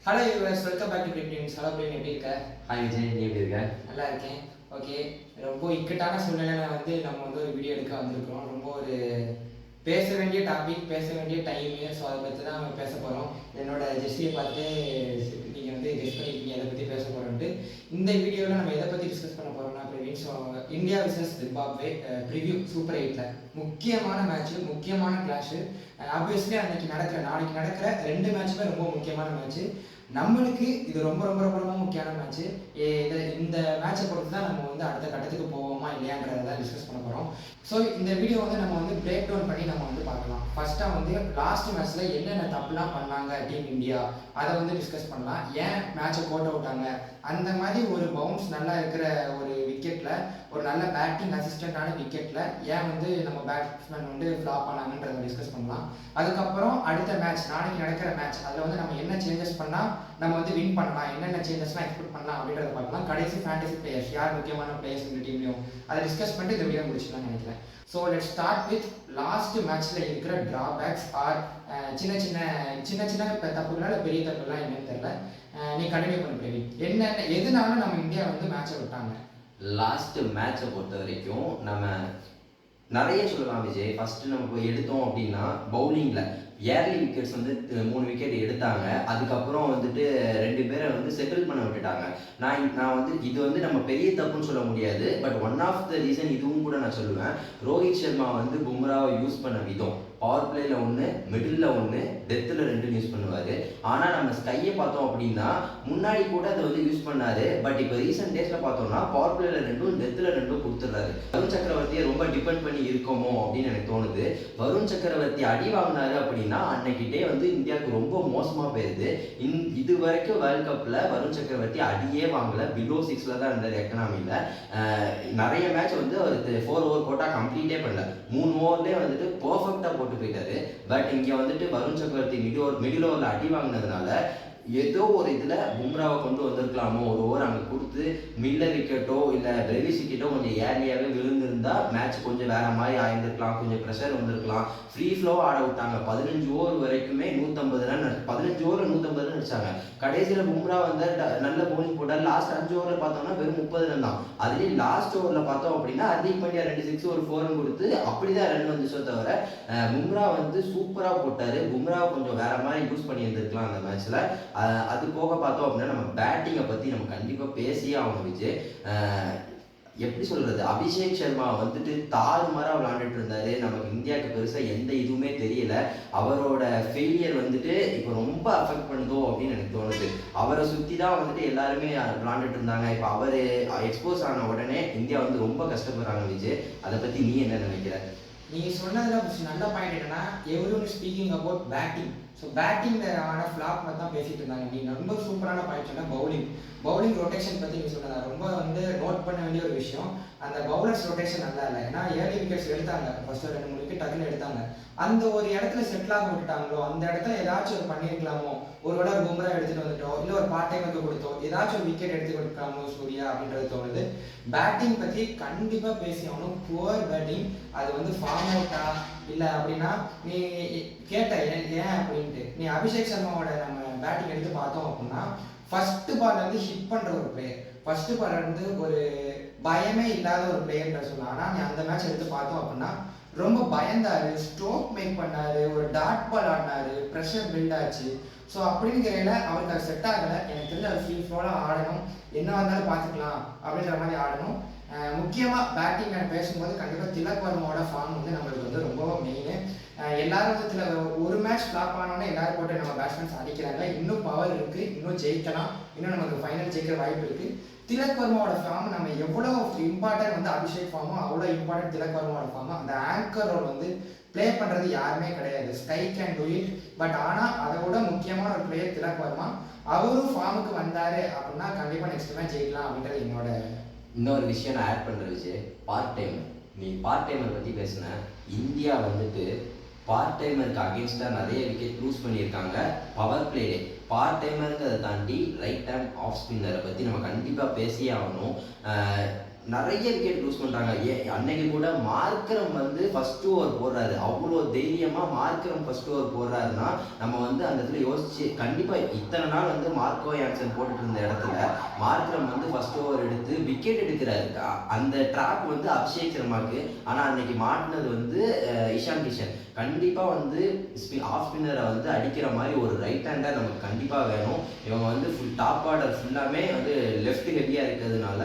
Hello viewers, welcome back to கிரிப்டின்ஸ். Hello பிரின், எப்படி இருக்க? ஹாய் விஜய், நீ எப்படி இருக்க? நல்லா இருக்கேன். ஓகே, ரொம்ப இக்கட்டான சூழ்நிலையில் நம்ம ஒரு வீடியோ எடுக்க வந்திருக்கிறோம். ரொம்ப ஒரு பேச வேண்டிய டாபிக், பேச வேண்டிய டைமு. ஸோ அதை பற்றி தான் பேச போகிறோம். என்னோட ஜெஸ்டியை பார்த்து நீங்கள் கெஸ்ட் பண்ணியிருக்கீங்க எதை பற்றி பேச போகிறோன்ட்டு. இந்த வீடியோவில் நம்ம எதை பற்றி டிஸ்கஸ் பண்ண போகிறோம்னா Praveen, so India versus Zimbabwe preview super 8ல் முக்கியமான மேட்ச்சு, முக்கியமான கிளாஷு. ஆப்வியஸ்லி நாளைக்கு நடக்கிற 2 மேட்சுமே ரொம்ப முக்கியமான மேட்ச்சு. நம்மளுக்கு இது ரொம்ப ரொம்ப ரொம்ப ரொம்ப முக்கியமான மேட்ச்சு. இந்த மேட்சை பொறுத்து தான் நம்ம அடுத்த கட்டத்துக்கு போவோமா இல்லையான்றதான் டிஸ்கஸ் பண்ண போகிறோம். ஸோ இந்த வீடியோ நம்ம பிரேக் டவுன் பண்ணி நம்ம பார்க்கலாம். ஃபர்ஸ்ட்டாக லாஸ்ட் மேட்ச்சில் என்னென்ன தப்புலாம் பண்ணாங்க டீம் இந்தியா, அதை டிஸ்கஸ் பண்ணலாம். ஏன் மேட்சை கோட் அவுட்டாங்க, அந்த மாதிரி ஒரு பவுன்ஸ் நல்லா இருக்கிற ஒரு விக்கெட்டில், ஒரு நல்ல பேட்டிங் அசிஸ்டண்டான விக்கெட்டில் ஏன் நம்ம பேட்ஸ்மேன் ஃப்ளாப் ஆனாங்கன்றதை டிஸ்கஸ் பண்ணலாம். அதுக்கப்புறம் அடுத்த மேட்ச், நாளைக்கு நடக்கிற மேட்ச், அதில் நம்ம என்ன சேஞ்சஸ் பண்ணால் நம்ம வின் பண்ணலாம், என்னென்ன சேஞ்சஸ்லாம் எக்ஸ்பெக்ட் பண்ணலாம் அப்படின்றத பார்க்கலாம். கடைசி ஃபேண்டசி பிளேயர்ஸ், யார் முக்கியமான பிளேயர்ஸ் இந்த டீம்லையும் அதை டிஸ்கஸ் பண்ணிட்டு இந்த வீடியோ முடிச்சுக்கலாம்னு நினைக்கிறேன். So let's start with last மேட்ச்சில் இருக்கிற ட்ராபேக்ஸ் ஆர் சின்ன சின்ன தப்புகளால் பெரிய தப்புலாம் என்னன்னு தெரியல. நீ கண்டினியூ பண்ண பிரவீன். என்னென்ன எதுனால நம்ம இந்தியா மேட்சை விட்டாங்க? லாஸ்ட் மேட்சை பொறுத்த வரைக்கும் நம்ம நிறைய சொல்லலாம் விஜய். ஃபர்ஸ்ட் நம்ம போய் எடுத்தோம் அப்படின்னா பவுலிங்கில் ஏர்லி விக்கெட்ஸ் 3 விக்கெட் எடுத்தாங்க. அதுக்கப்புறம் 2 பேரை செட்டில் பண்ண விட்டுட்டாங்க. நான் இது நம்ம பெரிய தப்புன்னு சொல்ல முடியாது, but one of the reason இதுவும் கூட நான் சொல்லுவேன். ரோஹித் சர்மா பும்ராவை யூஸ் பண்ண விதம், பவர் பிளேயில் 1, மிடில் 1, டெத்தில் 2 யூஸ் பண்ணுவார். ஆனால் நம்ம ஸ்கையை பார்த்தோம் அப்படின்னா முன்னாடி கூட அதை யூஸ் பண்ணாரு. பட் இப்போ ரீசெண்ட் டேஸில் பார்த்தோம்னா பவர் பிளேயில் 2, டெத்தில் 2 கொடுத்துட்றாரு. வருண் சக்கரவர்த்தியை ரொம்ப டிபெண்ட் பண்ணி இருக்கோமோ அப்படின்னு எனக்கு தோணுது. வருண் சக்கரவர்த்தி அடி வாங்கினாரு அப்படின்னா அன்னைக்கு டே இந்தியாவுக்கு ரொம்ப மோசமாக போயிருது. இது வரைக்கும் வேர்ல்ட் கப்பில் வருண் சக்கரவர்த்தி அடியே வாங்கல, பிலோ 6ல் தான் இருந்தார் எக்கனாமியில். நிறைய மேட்ச் அவர் 4 ஓவர் போட்டால் கம்ப்ளீட்டே பண்ணல, 3 ஓவர்லேயே பர்ஃபெக்டாக போட்டு போயிட்டாரு. பட் இங்கே வருண் சக்கரவர்த்தி மிடில் ஓவரில் அடி வாங்கினதுனால ஏதோ ஒரு இதில் பும்ராவை கொண்டு வந்திருக்கலாமோ, ஒரு ஓவர் அங்கே கொடுத்து மில்லர் விக்கெட்டோ இல்லை பிரெவிஸ் விக்கெட்டோ கொஞ்சம் ஏர்லியாகவே விழுந்திருந்தா மேட்ச் கொஞ்சம் வேற மாதிரி ஆயிருந்திருக்கலாம், கொஞ்சம் ப்ரெஷர் வந்திருக்கலாம். ஃப்ரீ ஃப்ளோவாக ஆட விட்டாங்க. 15 ஓவர் வரைக்குமே 150 ரன், 15 ஓவரில் 150 ரன் அடிச்சாங்க. கடைசியில் பும்ரா நல்ல போலிங் போட்டார். லாஸ்ட் 5 ஓவரில் பார்த்தோம்னா வெறும் 30 ரன் தான். அதுலேயும் லாஸ்ட் ஓவரில் பார்த்தோம் அப்படின்னா ஹர்திக் பாண்டியா 2 6 ஒரு 4 கொடுத்து அப்படிதான் ரன் வந்துச்சோ தவிர பும்ரா சூப்பராக போட்டார். பும்ராவை கொஞ்சம் வேற மாதிரி யூஸ் பண்ணி இருந்திருக்கலாம் அந்த மேட்ச்சில். அது போக பார்த்தோம் அப்படின்னா நம்ம பேட்டிங்கை பற்றி நம்ம கண்டிப்பாக பேசியே ஆகணும் விஜய். எப்படி சொல்கிறது, அபிஷேக் சர்மா தாறுமாறாக விளாண்டுட்டு இருந்தார். நமக்கு இந்தியாவுக்கு பெருசாக எந்த இதுவுமே தெரியல. அவரோட ஃபெயிலியர் இப்போ ரொம்ப அஃபெக்ட் பண்ணுதோ அப்படின்னு எனக்கு தோணுது. அவரை சுற்றி தான் எல்லாருமே விளாண்டுட்டு இருந்தாங்க. இப்போ அவர் எக்ஸ்போஸ் ஆன உடனே இந்தியா ரொம்ப கஷ்டப்படுறாங்க விஜய். அதை பற்றி நீ என்ன நினைக்கிற? நீங்கள் சொன்னதில் நல்ல பாயிண்ட் என்னன்னா, every speaking about batting. So பேட்டிங்கான ஃப்ளாப் பற்றி தான் பேசிட்டு இருந்தாங்க. நீங்கள் ரொம்ப சூப்பரான பாயிண்ட் சொன்னால் பவுலிங் ரொட்டேஷன் பற்றி நீங்கள் சொன்னதா ரொம்ப நோட் பண்ண வேண்டிய ஒரு விஷயம். அந்த பவுலர்ஸ் ரொட்டேஷன் நல்லா இல்லை. ஏன்னா ஏர்லி விக்கெட்ஸ் எடுத்தாங்க, ஃபர்ஸ்ட் 2-3 விக்கெட் டக்குன்னு எடுத்தாங்க. அந்த ஒரு இடத்துல செட்டில் ஆக விட்டுட்டாங்களோ, அந்த இடத்துல ஏதாச்சும் ஒரு பண்ணியிருக்கலாமோ, ஒரு வேளை பும்ரா எடுத்துகிட்டு வந்துட்டோம், இல்லை ஒரு பார்ட் டைமுக்கு கொடுத்தோம், ஏதாச்சும் ஒரு விக்கெட் எடுத்து கொடுக்கலாமோ சூர்யா அப்படின்றது தோணுது. பேட்டிங் பற்றி கண்டிப்பாக பேசி ஆகணும். புவர் பேட்டிங், அது ஃபார்ம் அவுட்டா இல்லை அப்படின்னா நீ கேட்ட ஏன் அப்படின்ட்டு. நீ அபிஷேக் சர்மாவோட நம்ம பேட்டிங் எடுத்து பார்த்தோம் அப்படின்னா ஃபர்ஸ்ட் பால் ஹிட் பண்ணுற ஒரு பிளேயர், ஃபர்ஸ்ட் பால் ஒரு பயமே இல்லாத ஒரு பிளேயர்ன்ற சொல்லலாம். ஆனால் நீ அந்த மேட்ச் எடுத்து பார்த்தோம் அப்படின்னா ரொம்ப பயந்தாரு, ஸ்ட்ரோக் மேக் பண்ணாரு, ஒரு டாட் பால் ஆடினாரு, ப்ரெஷர் பில்ட் ஆச்சு. ஸோ அப்படிங்கிறதுல அவருக்கு அது செட் ஆகலை. எனக்கு தெரிஞ்ச அது ஃப்ரீ ஃப்ளோலாம் ஆடணும், என்ன வந்தாலும் பார்த்துக்கலாம் அப்படின்ற மாதிரி ஆடணும். முக்கியமாக பேட்டிங் நான் பேசும்போது கண்டிப்பாக திலக் வர்மாவோட ஃபார்ம் நம்மளுக்கு ரொம்ப மெயின். எல்லாரும் ஒரு மேட்ச் ஃப்ளாப் ஆனோன்னே எல்லாரும் போட்டு நம்ம பேட்ஸ்மேன்ஸ் அடிக்கிறாங்க. இன்னும் பவர் இருக்குது, இன்னும் ஜெயிக்கலாம், இன்னும் நமக்கு ஃபைனல் ஜெயிக்கிற வாய்ப்பு இருக்குது. திலக் வர்மாவோட ஃபார்ம் நம்ம எவ்வளோ இம்பார்ட்டன்ட் அபிஷேக் ஃபார்மோ அவ்வளோ இம்பார்ட்டன்ட் திலக் வர்மாவோட ஃபார்மோ. அந்த ஆங்கர் ரோல் ப்ளே பண்ணுறது யாருமே கிடையாது. Sky can do it. But ஆனால் அதை விட முக்கியமான ஒரு பிளேயர் திலக் வர்மா. அவரும் ஃபார்முக்கு வந்தார் அப்படின்னா கண்டிப்பாக நெக்ஸ்ட் மேட்ச் ஜெயிக்கலாம் அப்படின்றது என்னோட. இன்னொரு விஷயம் நான் ஆட் பண்ணுற விஷயம், பார்ட் டைம். நீ பார்ட் டைமர் பற்றி பேசின. இந்தியா பார்ட் டைமருக்கு அகேன்ஸ்டாக நிறைய விக்கெட் லூஸ் பண்ணியிருக்காங்க பவர் பிளேலே. பார்ட் டைமருங்கிறத தாண்டி ரைட் ஹேண்ட் ஆஃப் ஸ்பின்னரை பற்றி நம்ம கண்டிப்பாக பேசியே ஆகணும். நிறைய விக்கெட் லூஸ் பண்ணுறாங்க. அன்னைக்கு கூட மார்க்கரம் வந்து ஃபர்ஸ்ட் ஓவர் போடுறாரு. அவ்வளோ தைரியமாக மார்க்கரம் ஃபர்ஸ்ட் ஓவர் போடுறாருன்னா நம்ம வந்து அந்த இடத்துல யோசிச்சு கண்டிப்பாக இத்தனை நாள் வந்து மார்க்கோ யான்சன் போட்டுட்டு இருந்த இடத்துல மார்க்கரம் வந்து ஃபர்ஸ்ட் ஓவர் எடுத்து விக்கெட் எடுக்கிறாரு. அந்த ட்ராப் வந்து அபிஷேக் சர்மாக்கு. ஆனால் அன்னைக்கு மாட்டினது வந்து இஷான் கிஷன். கண்டிப்பாக வந்து ஆஃப் ஸ்பின்னரை வந்து அடிக்கிற மாதிரி ஒரு ரைட் ஹேண்டர் நமக்கு கண்டிப்பாக வேணும். இவங்க வந்து டாப் ஆர்டர் ஃபுல்லாமே வந்து லெஃப்ட் ஹெவியாக இருக்கிறதுனால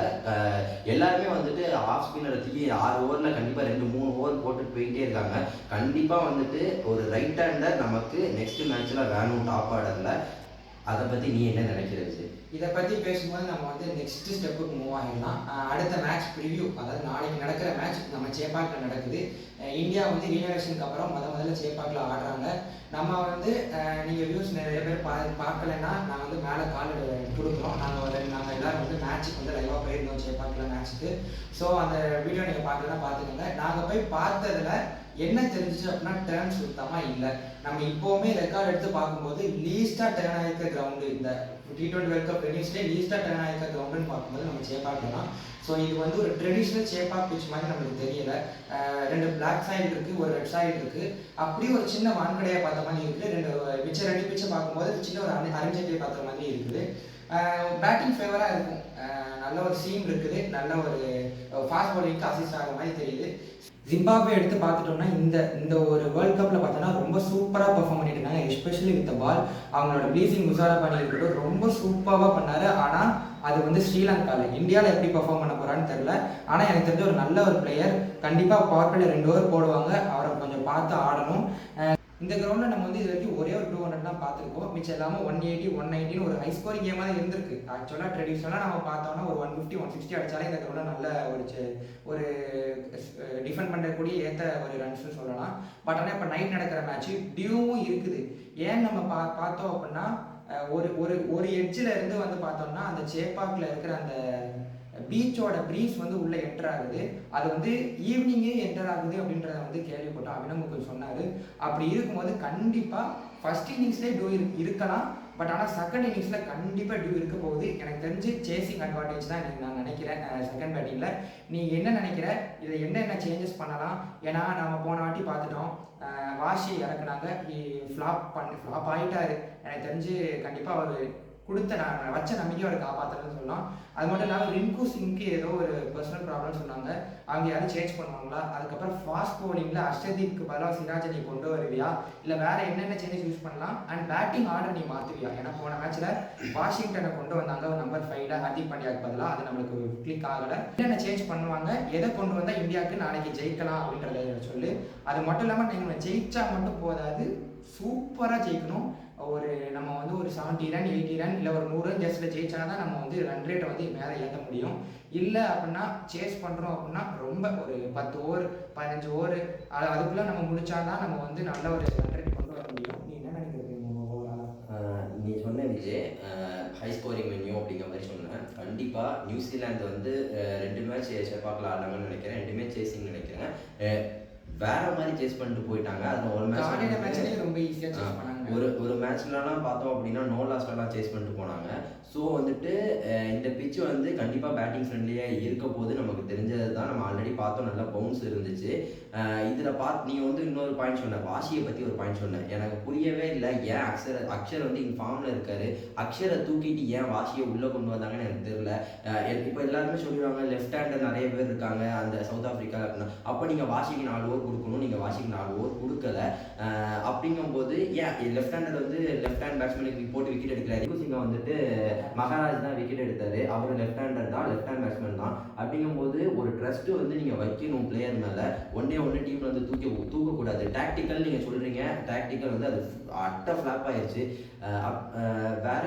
எல்லாருமே வந்துட்டு ஆஃப் ஸ்பின்னரை தூக்கி 6 ஓவரில் கண்டிப்பாக 2-3 ஓவர் போட்டுட்டு போயிட்டே இருக்காங்க. கண்டிப்பாக வந்துட்டு ஒரு ரைட் ஹேண்டர் நமக்கு நெக்ஸ்ட் மேட்ச்சில் வேணும் டாப் ஆர்டரில். அதை பற்றி நீ என்ன நினைக்கிறது? இதை பற்றி பேசும்போது நம்ம வந்து நெக்ஸ்ட் ஸ்டெப்புக்கு மூவ் ஆகிடலாம். அடுத்த மேட்ச் ப்ரிவ்யூ, அதாவது நாளைக்கு நடக்கிற மேட்ச் நம்ம சேப்பாக்கில் நடக்குது. இந்தியா வந்து ரீஜனரேஷனுக்கு அப்புறம் முதல்ல சேப்பாக்கில் ஆடுறாங்க. நம்ம வந்து நீங்கள் வியூஸ் நிறைய பேர் பார்க்கலன்னா நான் வந்து மேலே கால் கொடுக்குறோம். நாங்கள் எல்லோரும் வந்து மேட்ச்சுக்கு வந்து லைவாக போயிருந்தோம் சேப்பாக்கில் மேட்ச்சுக்கு. ஸோ அந்த வீடியோ நீங்கள் பார்க்கலன்னா பார்த்துக்கோங்க. நாங்கள் போய் பார்த்ததில் என்ன தெரிஞ்சிச்சு அப்படின்னா டேர்ன் சுத்தமாக இல்லை. நம்ம இப்போவுமே ரெக்கார்ட் எடுத்து பார்க்கும்போது லீஸ்ட்டாக டேர்ன் ஆகிருக்க கிரவுண்டு இந்த T20 வேர்ல்ட் கப் வெனியூஸ்லேயே லீஸ்ட்டாக டேர்ன் ஆகிருக்க கிரவுண்டுன்னு பார்க்கும்போது நம்ம சேப்பாக்கில் தான். ஸோ இது வந்து ஒரு ட்ரெடிஷ்னல் சேப்பாக் பிச் மாதிரி நம்மளுக்கு தெரியல. 2 பிளாக் சாயில் இருக்குது, ஒரு ரெட் சாயில் இருக்குது. அப்படியே ஒரு சின்ன வான்கடையை பார்த்த மாதிரி இருக்குது. 2 பிச்சை பார்க்கும்போது சின்ன ஒரு அரஞ்சட்டியை பார்த்த மாதிரி இருக்குது. பேட்டிங் ஃபேவராக இருக்கும். நல்ல ஒரு சீம் இருக்குது, நல்ல ஒரு ஃபாஸ்ட் பவுலிங்க்கு அசிஸ்ட் ஆகிற மாதிரி தெரியுது. ஜிம்பாப்வே எடுத்து பார்த்துட்டோம்னா இந்த ஒரு வேர்ல்ட் கப்பில் பார்த்தோன்னா ரொம்ப சூப்பராக பெர்ஃபார்ம் பண்ணிட்டு இருந்தாங்க. எஸ்பெஷலி வித் பால் அவங்களோட ப்ளீசிங் முசாரா பண்ணியிருக்கட்டும் ரொம்ப சூப்பராக பண்ணார். ஆனால் அது வந்து ஸ்ரீலங்காவில், இந்தியாவில் எப்படி பெர்ஃபார்ம் பண்ண போகிறான்னு தெரில. ஆனால் எனக்கு தெரிஞ்ச ஒரு நல்ல ஒரு பிளேயர். கண்டிப்பாக பவர் பிளேயில் 2 ஓவர் போடுவாங்க. அவரை கொஞ்சம் பார்த்து ஆடணும். இந்த கிரவுண்டில் நம்ம வந்து இது வரைக்கும் ஒரே ஒரு 200 தான் பார்த்துருக்கோம். மிச்சம் இல்லாமல் 180, 190 ஒரு ஹை ஸ்கோரிங் கேமாக தான் இருந்திருக்கு. ஆக்சுவலாக ட்ரெடிஷ்னலாக நம்ம பார்த்தோம்னா ஒரு 150, 160 அடித்தாலே இந்த கிரவுண்டில் நல்ல ஒரு டிஃபெண்ட் பண்ணக்கூடிய ஏற்ற ஒரு ரன்ஸ்னு சொல்லலாம். பட் ஆனால் இப்போ நைட் நடக்கிற மேட்ச்சு டியூவும் இருக்குது. ஏன் நம்ம பார்த்தோம் அப்படின்னா ஒரு எட்ஜில் இருந்து வந்து பார்த்தோம்னா அந்த சேப்பாக்கில் இருக்கிற அந்த பீச்சோட ப்ரீஸ் வந்து உள்ளே என்டர் ஆகுது. அது வந்து ஈவினிங்கே என்டர் ஆகுது அப்படின்றத வந்து கேள்விப்பட்டோம். அபினமுக்கு சொன்னார். அப்படி இருக்கும்போது கண்டிப்பாக ஃபர்ஸ்ட் இன்னிங்ஸ்லேயே டியூ இருக்கலாம். பட் ஆனால் செகண்ட் இன்னிங்ஸில் கண்டிப்பாக டியூ இருக்க போகுது. எனக்கு தெரிஞ்சு சேசிங் அட்வான்டேஜ் தான் நான் நினைக்கிறேன் செகண்ட் பேட்டிங்கில். நீ என்ன நினைக்கிற? இதில் என்னென்ன சேஞ்சஸ் பண்ணலாம்? ஏன்னா நம்ம போன வாட்டி பார்த்துட்டோம், வாஷி இறக்குனாங்க, ஃப்ளாப் ஆகிட்டாரு. எனக்கு தெரிஞ்சு கண்டிப்பாக அவர் கொடுத்த நான் வச்ச நம்பிக்கை அவரை காப்பாற்றுறதுன்னு சொல்லலாம். அது மட்டும் இல்லாமல் ரிங்கு சிங்க்கு ஏதோ ஒரு பர்சனல் ப்ராப்ளம் சொன்னாங்க. அவங்க யாரும் சேஞ்ச் பண்ணுவாங்களா? அதுக்கப்புறம் ஃபாஸ்ட் பவுலிங்கில் அர்ஷதீப்க்கு பதிலாக சிராஜை நீ கொண்டு வருவியா, இல்லை வேறு என்னென்ன சேஞ்சஸ் யூஸ் பண்ணலாம்? அண்ட் பேட்டிங் ஆர்டர் நீ மாற்றுவியா? ஏன்னா போன மேட்ச்சில் வாஷிங்டனை கொண்டு வந்தாங்க ஒரு நம்பர் 5ல ஹர்திக் பாண்டியாவுக்கு பதிலாக. அது நம்மளுக்கு கிளிக் ஆகலை. என்னென்ன சேஞ்ச் பண்ணுவாங்க, எதை கொண்டு வந்தால் இந்தியாவுக்கு நாளைக்கு ஜெயிக்கலாம் அப்படின்றத சொல்லு. அது மட்டும் இல்லாமல் நீங்கள் ஜெயிச்சா மட்டும் போதாது, சூப்பராக ஜெயிக்கணும். நம்ம வந்து ஒரு 70 ரன் 80 ரன் இல்லை ஒரு 100 ரன் ஜஸ்ட்டில் ஜெயிச்சா தான் நம்ம வந்து ரன் ரேட்டை வந்து மேலே ஏற்ற முடியும். இல்லை அப்படின்னா சேஸ் பண்ணுறோம் அப்படின்னா ரொம்ப ஒரு 10 ஓவர் 15 ஓவர் அதுக்குள்ளே நம்ம முடிச்சாதான் நம்ம வந்து நல்ல ஒரு ரன் ரேட் கொண்டு வர முடியும். நீ என்ன நினைக்கிறது? நீ சொன்ன விஜய் ஹை ஸ்கோரிங் வென்யூ அப்படிங்கிற மாதிரி சொன்னேன். கண்டிப்பாக நியூசிலாந்து வந்து 2 மேட்ச் சேப்பாக்கில் ஆடலாங்கன்னு நினைக்கிறேன். 2 மேட்ச் சேசிங் நினைக்கிறேன். வேற மாதிரி சேஸ் பண்ணிட்டு போயிட்டாங்க. அதில் ஒரு மேட்ச் ரொம்ப ஈஸியாக சேஸ் பண்ணாங்க. ஒரு மேட்ச்லலாம் பார்த்தோம் அப்படின்னா நோ லாஸ்ட்லாம் சேஸ் பண்ணிட்டு போனாங்க. ஸோ வந்துட்டு இந்த பிச்சு வந்து கண்டிப்பாக பேட்டிங் ஃப்ரெண்ட்லியாக இருக்க போது நமக்கு தெரிஞ்சது தான். நம்ம ஆல்ரெடி பார்த்தோம், நல்லா பவுன்ஸ் இருந்துச்சு. இதில் நீ வந்து இன்னொரு பாயிண்ட் சொன்ன, வாஷியை பற்றி ஒரு பாயிண்ட் சொன்னேன். எனக்கு புரியவே இல்லை, ஏன் அக்ஷர் வந்து இங்கே ஃபார்மில் இருக்காரு, அக்ஷரை தூக்கிட்டு ஏன் வாஷியை உள்ளே கொண்டு வந்தாங்கன்னு எனக்கு தெரியல. இப்போ எல்லாருமே சொல்லிடுவாங்க லெஃப்ட் ஹேண்டர் நிறைய பேர் இருக்காங்க அந்த சவுத் ஆஃப்ரிக்கா அப்படின்னா. அப்போ நீங்கள் வாஷிக்கு 4 ஓவர் கொடுக்கணும், நீங்கள் வாஷிக்கு 4 ஓவர் கொடுக்கல. அப்படிங்கும்போது ஏன் லெஃப்ட் ஹேண்டர் வந்து லெஃப்ட் ஹேண்ட் பேட்ஸ்மேனுக்கு போட்டு விக்கெட் எடுக்கிறாரு. சிங்கா வந்துட்டு மகாராஜ் தான் விக்கெட் எடுத்தாரு. அவர் லெஃப்ட் ஹேண்டர் தான், லெஃப்ட் ஹேண்ட் பேட்ஸ்மேன் தான். அப்படிங்கும்போது ஒரு ட்ரஸ்ட் வந்து நீங்கள் வைக்கணும் பிளேயர் மேலே. ஒன்னே டீமில் வந்து தூக்கக்கூடாது. டாக்டிக்கல் நீங்கள் சொல்கிறீங்க, டாக்டிக்கல் வந்து அது அட்டை ஃப்ளாப் ஆயிடுச்சு. வேற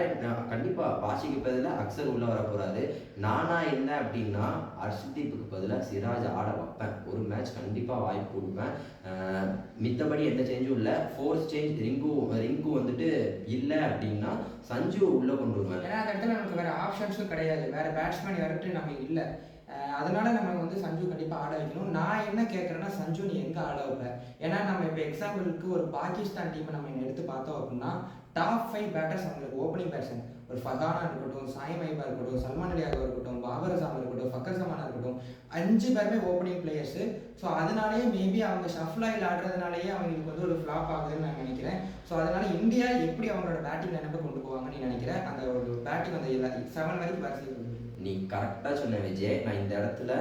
கண்டிப்பாக வாஷிக்கு பதிலாக அக்ஷர் உள்ளே வர போகிறாரு. நானா என்ன அப்படின்னா ஹர்ஷ்தீப்புக்கு பதிலாக சிராஜ் ஆட வைப்பேன். ஒரு மேட்ச் கண்டிப்பாக வாய்ப்பு கொடுப்பேன். மித்தபடி எந்த சேஞ்சும் இல்லை. ஃபோர்ஸ் சேஞ்ச் ரிங்கு வந்துட்டு இல்லை அப்படின்னா சஞ்சு உள்ளே கொண்டு வருவேன். ஏன்னா அந்த இடத்துல நமக்கு வேறு ஆப்ஷன்ஸும் கிடையாது, வேறு பேட்ஸ்மேன் யார்ட்டு நம்ம இல்லை. அதனால நம்ம வந்து சஞ்சு கண்டிப்பாக ஆட வைக்கணும். நான் என்ன கேட்குறேன்னா சஞ்சு நீ எங்கே ஆட வைப்ப? ஏன்னா நம்ம இப்போ எக்ஸாம்பிளுக்கு ஒரு பாகிஸ்தான் டீமை நம்ம எடுத்து பார்த்தோம் அப்படின்னா டாப் 5 பேட்டர்ஸ் அவங்களுக்கு ஓப்பனிங் பேட்ஸ்மேன். ஒரு ஃபகானா இருக்கட்டும், சாய் மைபா இருக்கட்டும், சல்மான் அலி யாதவ் இருக்கட்டும், பாபர் அசாம் இருக்கட்டும், ஃபக்கர் ஜமானா இருக்கட்டும், 5 பேருமே ஓப்பனிங் பிளேயர்ஸு. ஸோ அதனாலேயே மேபி அவங்க ஷஃப்லாயில் ஆடுறதுனாலேயே அவங்களுக்கு வந்து ஒரு ஃப்ளாப் ஆகுதுன்னு நான் நினைக்கிறேன். ஸோ அதனால இந்தியா எப்படி அவங்களோட பேட்டிங் நினைப்பை கொண்டு போவாங்கன்னு நீ நினைக்கிறேன்? அந்த ஒரு பேட்டிங் அந்த 7 வரைக்கும் பேட் செய்ய நீ கரெக்டாக சொன்ன விஜய். நான் இந்த இடத்துல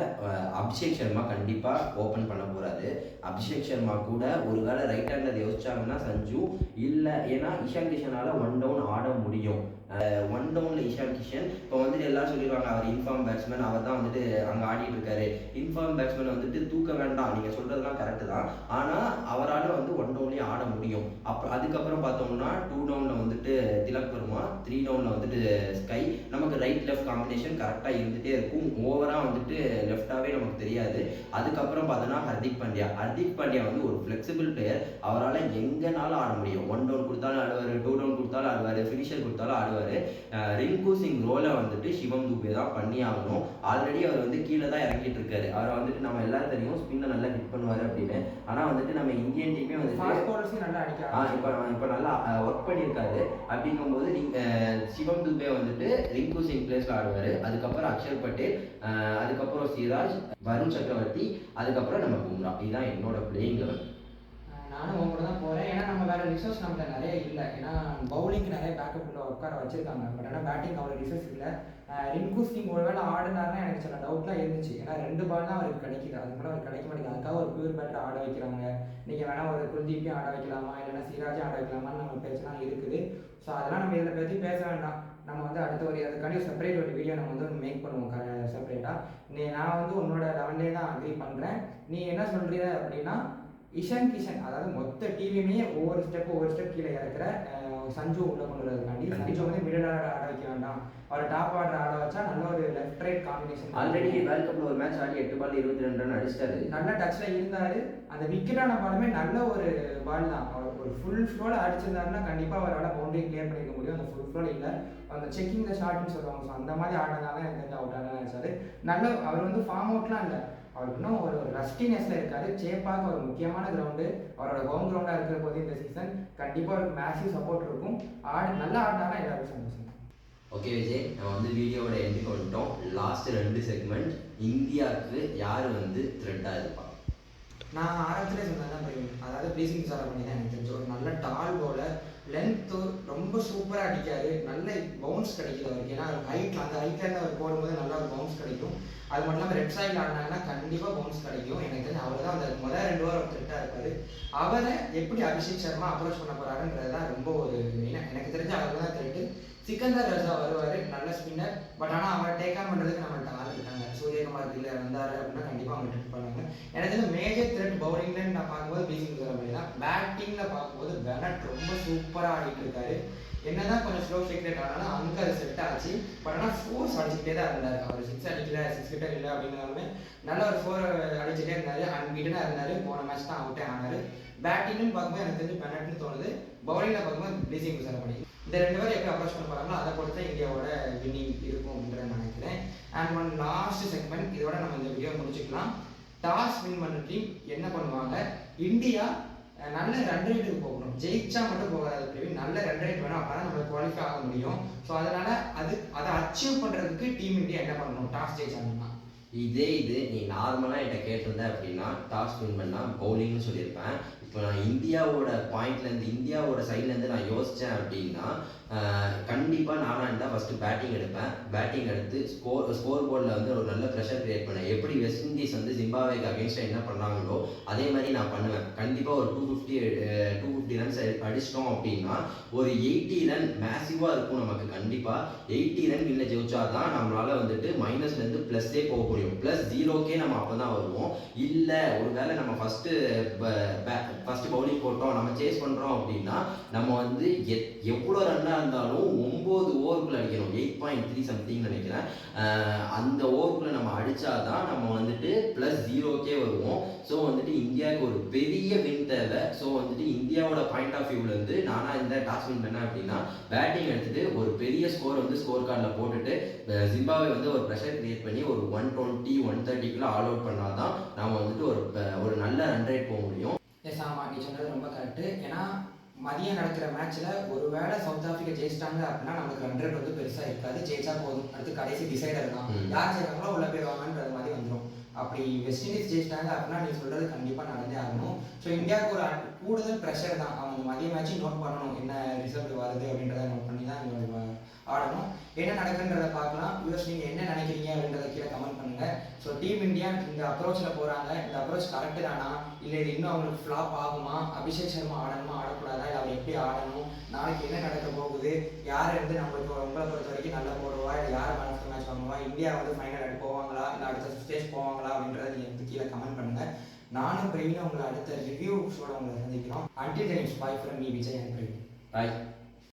அபிஷேக் சர்மா கண்டிப்பாக ஓப்பன் பண்ண போகிறாரு. அபிஷேக் சர்மா கூட ஒரு வேளை ரைட் ஹேண்டில் யோசிச்சாங்கன்னா சஞ்சு இல்லை, ஏன்னா இஷான் கிஷனால் 1 டவுன் ஆட முடியும். 1 டவுனில் இஷான் கிஷன் இப்போ வந்துட்டு எல்லாரும் சொல்லிடுவாங்க அவர் இன்ஃபார்ம் பேட்ஸ்மேன், அவர் தான் வந்துட்டு அங்கே ஆடிட்டு இருக்காரு. இன்ஃபார்ம் பேட்ஸ்மேன் வந்துட்டு தூக்க வேண்டாம், நீங்கள் சொல்கிறதுலாம் கரெக்டு தான். ஆனால் அவரால் வந்து 1 டவுன்லேயே ஆட முடியும். அதுக்கப்புறம் பார்த்தோம்னா 2 டவுனில் வந்துட்டு திலக் வர்மா, 3 டவுனில் வந்துட்டு ஸ்கை. நமக்கு ரைட் லெஃப்ட் காம்பினேஷன் கரெக்டாக இருந்துகிட்டே இருக்கும். ஓவராக வந்துட்டு லெஃப்டாகவே நமக்கு தெரியாது. அதுக்கப்புறம் பார்த்தோன்னா ஹர்திக் பாண்டியா வந்து ஒரு ஃப்ளெக்சிபிள் பிளேயர். அவரால் எங்கேனாலும் ஆட முடியும். 1 டவுன் கொடுத்தாலும் ஆடுவார், 2 டவுன் கொடுத்தாலும் ஆடுவார், ஃபினிஷர் கொடுத்தாலும் ஆடுவார். ரிங்கு சிங் ரோலை வந்துட்டு சிவம் துபே தான் பண்ணி ஆகணும். ஆல்ரெடி அவர் வந்து கீழே தான் இறங்கிட்டு இருக்காரு. அவரை வந்துட்டு நம்ம எல்லாரும் தெரியும் ஸ்பின்னை நல்லா ஹிட் பண்ணுவார் அப்படின்னு. ஆனால் வந்துட்டு நம்ம இந்தியன் டீமே வந்து இப்போ நல்லா ஒர்க் பண்ணியிருக்காரு. அப்படிங்கும்போது சிவம் துபே வந்துட்டு ரிங்கு சிங் பிளேஸ்ல ஆடுவார். அதுக்கப்புறம் அக்ஷர் பட்டேல், அதுக்கப்புறம் சிராஜ், வருண் சக்கரவர்த்தி, அதுக்கப்புறம் நம்ம பும்ரா. இதுதான் என்னோட பிளேயிங் லெவல். நானும் உங்க கூட தான் போகிறேன். ஏன்னா நம்ம வேறு ரிசோர்ஸ் நம்மகிட்ட நிறைய இல்லை. ஏன்னா பவுலிங்க்கு நிறைய பேக்கப் உள்ள உட்கார வச்சிருக்காங்க. பட் ஆனால் பேட்டிங் அவ்வளோ ரிசோர்ஸ் இல்லை. ரிங்கு சிங் ஒரு வேளை ஆடினாருன்னா எனக்கு சில டவுட்லாம் இருந்துச்சு. ஏன்னா 2 பால் தான் அவருக்கு கிடைக்குது, அதுக்கு மேலே அவருக்கு கிடைக்க மாட்டேங்குது. அதுக்காக ஒரு பியூர் பேட்டர் ஆட வைக்கிறாங்க. நீங்கள் வேணால் ஒரு குல்தீப்பையும் ஆட வைக்கலாமா, இல்லைன்னா சிராஜும் ஆட வைக்கலாமான்னு நம்ம பேச்செல்லாம் இருக்குது. ஸோ அதெல்லாம் நம்ம இதில் பற்றி பேச வேண்டாம். நம்ம வந்து அடுத்த ஒரு அதுக்காண்டி செப்பரேட் ஒரு வீடியோ நம்ம வந்து மேக் பண்ணுவோம் செப்பரேட்டாக. நான் வந்து உன்னோட லெவல்லே தான் அக்ரி பண்ணுறேன். நீ என்ன சொல்கிற அப்படின்னா இஷான் கிஷன், அதாவது மொத்த டீமையுமே ஒவ்வொரு ஸ்டெப் கீழே இறக்குற சஞ்சு உள்ள கொண்டு வரதுக்காண்டி சஞ்சு வந்து மிடில் ஆட வைக்க வேண்டாம். அவர் டாப் ஆர்டர் ஆட வச்சா நல்ல ஒரு left right combination. Already world கப்ல ஒரு மேட்ச் ஆடி 8 பால் 22 ரன் அடிச்சிட்டாரு. நல்ல டச்ல இருந்தாரு. அந்த விக்கெட்டான பாலுமே நல்ல ஒரு பால் தான். அவர் ஒரு ஃபுல் ஃப்ளோல அடிச்சிருந்தாருன்னா கண்டிப்பா அவரால் பவுண்டரி கிளியர் பண்ணிக்க முடியும். அந்த ஃபுல் ஃப்ளோல இல்லை, அந்த செக்கிங் த ஷாட்னு சொல்லுவாங்க. ஸோ அந்த மாதிரி ஆடினால எனக்கு அவுட் ஆனா நினைச்சாரு. நல்ல அவர் வந்து ஃபார்ம் அவுட்லாம் இல்லை, அவருக்கு இன்னும் ஒரு ரஸ்டினஸ்ல இருக்காரு. சேப்பாக ஒரு முக்கியமான கிரவுண்டு, அவரோட ஹோம் கிரவுண்டாக இருக்கிற போது இந்த சீசன் கண்டிப்பாக அவருக்கு மேசிவ் சப்போர்ட் இருக்கும். நல்லா ஆடினாலும் எல்லாருக்கும் சந்தோஷம். ஓகே விஜய், நம்ம வந்து வீடியோவோட எண்டுக்கு வந்துட்டோம். லாஸ்ட் 2 செக்மெண்ட் இந்தியாவுக்கு யார் வந்து த்ரெட்டாக இருப்பா? நான் ஆரம்பத்திலே சொன்னதான் தெரியும். அதாவது ப்ளீசிங் சார் பண்ணி தான் எனக்கு தெரிஞ்சு ஒரு நல்ல டால் பவுலர், லென்த்து ரொம்ப சூப்பராக அடிக்காரு, நல்ல பவுன்ஸ் கிடைக்குது அவருக்கு. ஏன்னா ஹைட்டில் அந்த ஹைட்லேருந்து அவர் போடும்போது நல்லா ஒரு பவுன்ஸ் கிடைக்கும். அது மட்டும் இல்லாமல் ரெட் சைடில் ஆடினாங்கன்னா கண்டிப்பாக பவுன்ஸ் கிடைக்கும். எனக்கு தெரிஞ்சு அவர் தான் அந்த முதல் 2 ஓவர் த்ரெட்டாக இருப்பார். அவரை எப்படி அபிஷேக் சர்மா அப்ரோச் பண்ண போகிறாருன்றது தான் ரொம்ப ஒரு மெயினாக எனக்கு தெரிஞ்சு அவர் தான் த்ரெட்டு. சிக்கந்தர் ரஜா வருவார், நல்ல ஸ்பின்னர். பட் ஆனால் அவரை டேக் ஆன் பண்ணுறதுக்கு நம்மள்ட்ட ஆள் இருக்காங்க. சூரியகுமார் இல்லை வந்தார் அப்படின்னா கண்டிப்பாக அவங்க ட்ரிட் பண்ணுவாங்க. எனக்கு வந்து மேஜர் த்ரெட் பவுலிங்லன்னு நான் பார்க்கும்போது ப்ளீசிங் சார் பண்ணி தான். பேட்டிங்கில் பார்க்கும்போது பெனட் ரொம்ப சூப்பராக ஆடிட்டு இருக்காரு. என்னதான் கொஞ்சம் ஸ்லோ சீக்ரெட் ஆனாலும் அங்கே அது செட் ஆச்சு. பட் ஆனால் ஃபோர்ஸ் அடிச்சுக்கிட்டே தான் இருந்தார். அவர் 6 அடிக்கல, 6 விக்கெட் இல்லை அப்படின்னாலுமே நல்ல ஒரு 4 அடிச்சுட்டே இருந்தார். அன்பீட்டனாக இருந்தார். போன மேட்ச் தான் அவுட்டே ஆனார். பேட்டிங்னு பார்க்கும்போது எனக்கு தெரிஞ்சு பெனட்னு தோணுது. பவுலிங்கில் பார்க்கும்போது ப்ளீசிங் சார் பண்ணி இந்த 2 பேரும் எப்படி அப்ரோச் பண்ண போகிறாங்களோ அதை பொறுத்து தான் இந்தியாவோட வின்னிங் இருக்கும் அப்படின்றத நினைக்கிறேன். அண்ட் ஒன் லாஸ்ட் செக்மெண்ட், இதோட நம்ம இந்த வீடியோ முடிச்சுக்கலாம். டாஸ் வின் பண்ண டீம் என்ன பண்ணுவாங்க? இந்தியா நல்ல ரன் ரேட்டுக்கு போகணும், ஜெயிச்சா மட்டும் போகாது. நல்ல ரன் ரேட் வேணும், அப்போ தான் நம்ம குவாலிஃபை ஆக முடியும். ஸோ அதனால அதை அச்சீவ் பண்ணுறதுக்கு டீம் இந்தியா என்ன பண்ணணும் டாஸ் ஜெயிச்சாங்கன்னா? இது நீ நார்மலாக என்கிட்ட கேட்டிருந்த அப்படின்னா டாஸ் வின் பண்ணால் பவுலிங்னு சொல்லியிருப்பேன். இப்போ நான் இந்தியாவோட பாயிண்ட்லேருந்து இந்தியாவோட சைட்லேருந்து நான் யோசித்தேன் அப்படின்னா கண்டிப்பாக நானாக இருந்தால் ஃபஸ்ட்டு பேட்டிங் எடுப்பேன். பேட்டிங் எடுத்து ஸ்கோர் போர்டில் வந்து ஒரு நல்ல ப்ரெஷர் கிரியேட் பண்ணேன். எப்படி வெஸ்ட் இண்டீஸ் வந்து ஜிம்பாப்வேக்கு அகேன்ஸ்டாக என்ன பண்ணாங்களோ அதே மாதிரி நான் பண்ணுவேன். கண்டிப்பாக ஒரு 250 ரன்ஸ் அடிச்சிட்டோம் அப்படின்னா ஒரு 80 ரன் மேசிவாக இருக்கும் நமக்கு. கண்டிப்பாக 80 ரன் இல்லை ஜெயிச்சா தான் நம்மளால் வந்துட்டு மைனஸ்லேருந்து ப்ளஸ்ஸே போக முடியும். ப்ளஸ் 0க்கே நம்ம அப்போ தான் வருவோம். இல்லை ஒரு வேளை நம்ம ஃபஸ்ட்டு பவுலிங் போட்டோம், நம்ம சேஸ் பண்ணுறோம் அப்படின்னா நம்ம வந்து எவ்வளோ ரன்னாக இருந்தாலும் 9 ஓவருக்குள்ளே அடிக்கணும். 8.3 சம்திங் நினைக்கிறேன். அந்த ஓவருக்குள்ளே நம்ம அடித்தாதான் நம்ம வந்துட்டு ப்ளஸ் 0க்கே வருவோம். ஸோ வந்துட்டு இந்தியாவுக்கு ஒரு பெரிய வின் தேவை. ஸோ வந்துட்டு இந்தியாவோட பாயிண்ட் ஆஃப் வியூவிலேருந்து நானாக இந்த டாஸ் வின் பண்ணேன் அப்படின்னா பேட்டிங் எடுத்துகிட்டு ஒரு பெரிய ஸ்கோர் வந்து ஸ்கோர் கார்டில் போட்டுட்டு ஜிம்பாப்வே வந்து ஒரு ப்ரெஷர் கிரியேட் பண்ணி ஒரு 120 130 ஆல் அவுட் பண்ணால் தான் நம்ம வந்துட்டு ஒரு நல்ல ரன் ரேட் போக முடியும். எஸ், ஆமாம், நீ சொன்னது ரொம்ப கரெக்டு. ஏன்னா மதியம் நடக்கிற மேட்ச்சில் ஒருவேளை சவுத் ஆஃப்ரிக்கா ஜெயிச்சிட்டாங்க அப்படின்னா நமக்கு 100 வந்து பெருசாக இருக்காது, ஜெயிச்சா போதும், அடுத்து கடைசி டிசைடர் தான், யார் ஜெயிக்கிறாங்களோ உள்ள போயிடுவாங்கன்றது மாதிரி வந்துடும். அப்படி வெஸ்ட் இண்டீஸ் ஜெயிச்சிட்டாங்க அப்படின்னா நீ சொல்கிறது கண்டிப்பாக நடந்தே ஆகணும். ஸோ இந்தியாவுக்கு ஒரு கூடுதல் ப்ரெஷர் தான், அவங்க மதிய மேட்ச்சும் நோட் பண்ணணும், என்ன ரிசல்ட் வருது அப்படின்றத நோட் பண்ணி தான் இவங்க ஆடணும். என்ன நடக்குன்றதை பார்க்கலாம். யூஎஸ் நீங்கள் என்ன நினைக்கிறீங்க அப்படின்றத கீழே கமெண்ட் பண்ணுங்கள். ஸோ டீம் இந்தியா இந்த அப்ரோச்சில் போகிறாங்க, இந்த அப்ரோச் கரெக்டு தானா, இல்லை இது இன்னும் அவங்களுக்கு ஃப்ளாப் ஆகுமா, அபிஷேக் சர்மா ஆடணுமா ஆடக்கூடாதா, இல்லை அவர் எப்படி ஆடணும், நாளைக்கு என்ன நடக்க போகுது, யார் வந்து நம்மளுக்கு உங்களை பொறுத்த வரைக்கும் நல்லா போடுவா, இல்லை யார் மேன் ஆஃப் த மேட்ச் வாங்குவா, இந்தியா வந்து ஃபைனல் அடி போவாங்களா, இல்லை அடுத்த ஸ்டேஜ் போவாங்களா அப்படின்றத நீங்கள் வந்து கீழே கமெண்ட் பண்ணுங்கள். நானும் பிரவீனும் உங்களை அடுத்த ரிவ்யூ ஷோட உங்களை சந்திக்கிறோம். Until times bye from me Vijay and Praveen. Bye.